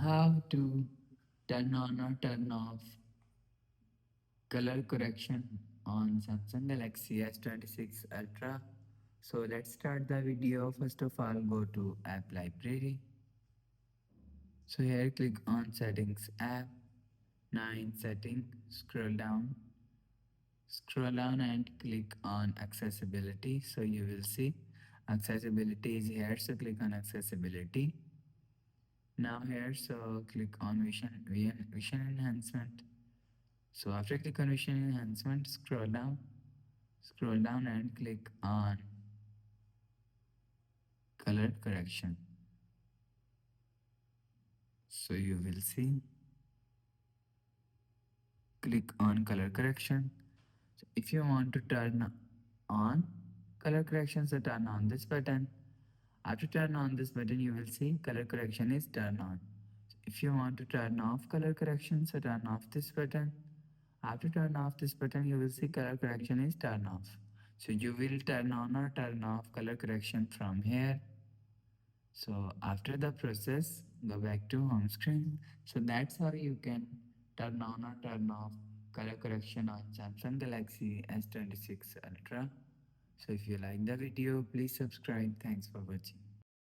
how to turn on or turn off color correction on Samsung Galaxy S26 Ultra. So let's start the video. First of all, go to App Library. So here click on Settings App, 9 Setting, scroll down and click on Accessibility. So you will see accessibility is here. So click on Accessibility. Now here, so click on Vision Enhancement. So after click on Vision Enhancement, scroll down and click on Color Correction. So you will see, click on Color Correction. So if you want to turn on color correction, so turn on this button. After turn on this button, you will see color correction is turned on. So if you want to turn off color correction, so turn off this button. After turn off this button, you will see color correction is turned off. So you will turn on or turn off color correction from here. So after the process, go back to home screen. So that's how you can turn on or turn off color correction on Samsung Galaxy S26 Ultra. So if you like the video, please subscribe. Thanks for watching.